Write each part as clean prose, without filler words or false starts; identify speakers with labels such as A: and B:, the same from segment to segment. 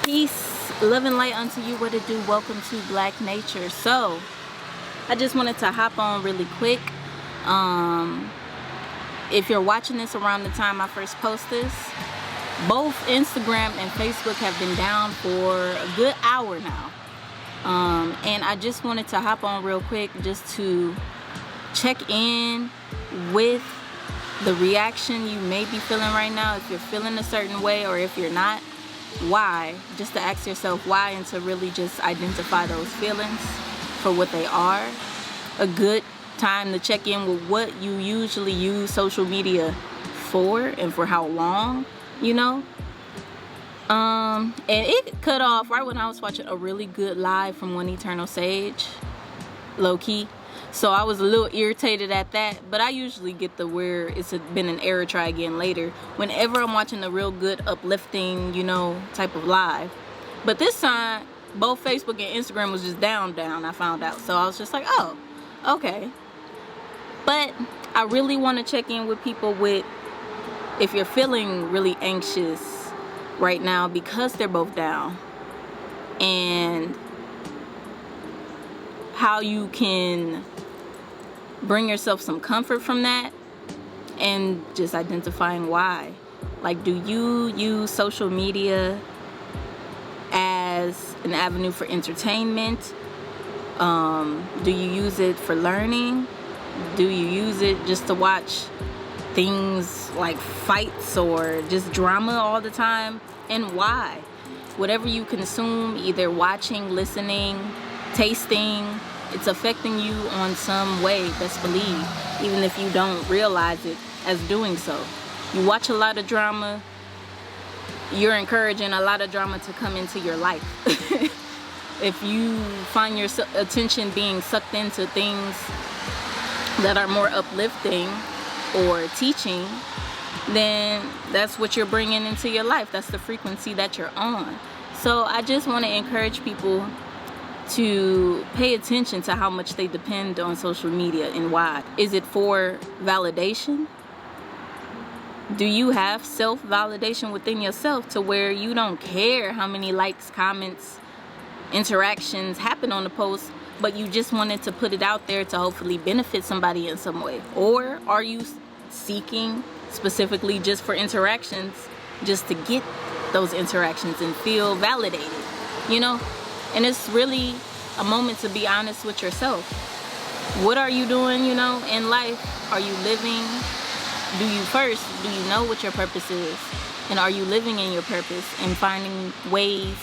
A: Peace, love and light unto you. What it do? Welcome to Black Nature. So I just wanted to hop on really quick. If you're watching this around the time I first post this, both Instagram and Facebook have been down for a good hour now. And I just wanted to hop on real quick just to check in with the reaction you may be feeling right now. If you're feeling a certain way or if you're not, why? Just to ask yourself why, and to really just identify those feelings for what they are. A good time to check in with what you usually use social media for and for how long, you know. And it cut off right when I was watching a really good live from One Eternal Sage, low key. So I was a little irritated at that, but I usually get the where it's been an error, try again later whenever I'm watching a real good uplifting, you know, type of live. But this time both Facebook and Instagram was just down, I found out. So I was just like, oh, okay. But I really want to check in with people with, if you're feeling really anxious right now because they're both down, and how you can bring yourself some comfort from that, and just identifying why. Like, do you use social media as an avenue for entertainment? Do you use it for learning? Do you use it just to watch things like fights or just drama all the time? And why? Whatever you consume, either watching, listening, tasting, it's affecting you on some way, best believe, even if you don't realize it as doing so. You watch a lot of drama, you're encouraging a lot of drama to come into your life. If you find your attention being sucked into things that are more uplifting or teaching, then that's what you're bringing into your life. That's the frequency that you're on. So I just want to encourage people to pay attention to how much they depend on social media and why. Is it for validation? Do you have self-validation within yourself to where you don't care how many likes, comments, interactions happen on the post, but you just wanted to put it out there to hopefully benefit somebody in some way? Or are you seeking specifically just for interactions, just to get those interactions and feel validated, you know? And it's really a moment to be honest with yourself. What are you doing, you know, in life? Are you living? Do you know what your purpose is? And are you living in your purpose and finding ways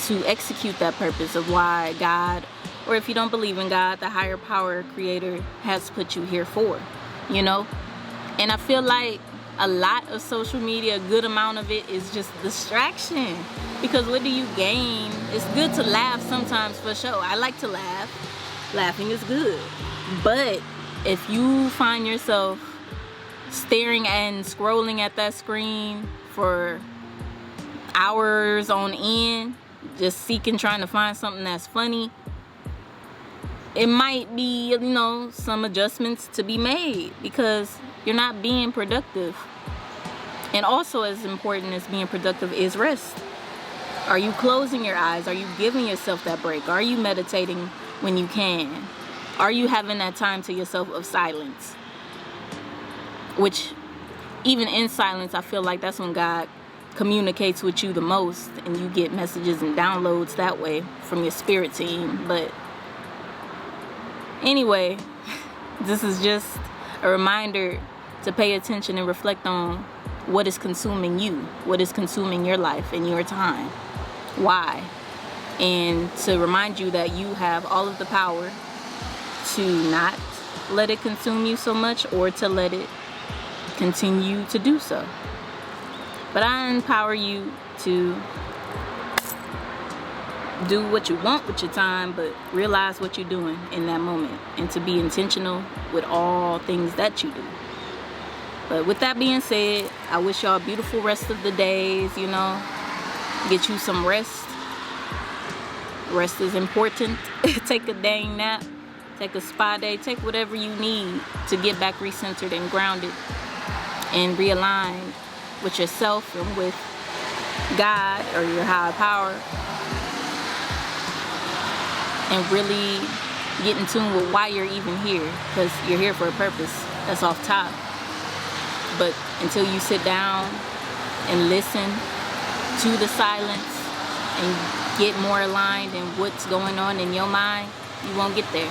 A: to execute that purpose of why God, or if you don't believe in God, the higher power creator has put you here for, you know? And I feel like a lot of social media, a good amount of it is just distraction. Because what do you gain? It's good to laugh sometimes, for sure. I like to laugh. Laughing is good. But if you find yourself staring and scrolling at that screen for hours on end, just trying to find something that's funny, it might be, you know, some adjustments to be made, because you're not being productive. And also, as important as being productive is rest. Are you closing your eyes? Are you giving yourself that break? Are you meditating when you can? Are you having that time to yourself of silence? Which, even in silence, I feel like that's when God communicates with you the most, and you get messages and downloads that way from your spirit team. But anyway, this is just a reminder to pay attention and reflect on what is consuming you, what is consuming your life and your time, why, and to remind you that you have all of the power to not let it consume you so much, or to let it continue to do so. But I empower you to do what you want with your time, but realize what you're doing in that moment, and to be intentional with all things that you do. But with that being said, I wish y'all a beautiful rest of the days, you know. Get you some rest. Rest is important. Take a dang nap. Take a spa day. Take whatever you need to get back recentered and grounded and realigned with yourself and with God or your higher power and really get in tune with why you're even here, because you're here for a purpose. That's off top. But until you sit down and listen to the silence and get more aligned in what's going on in your mind, you won't get there.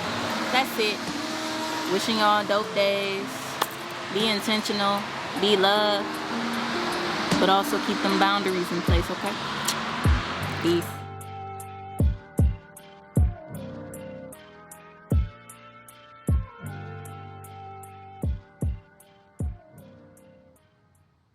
A: That's it. Wishing y'all dope days. Be intentional. Be love. But also keep them boundaries in place, okay? Peace.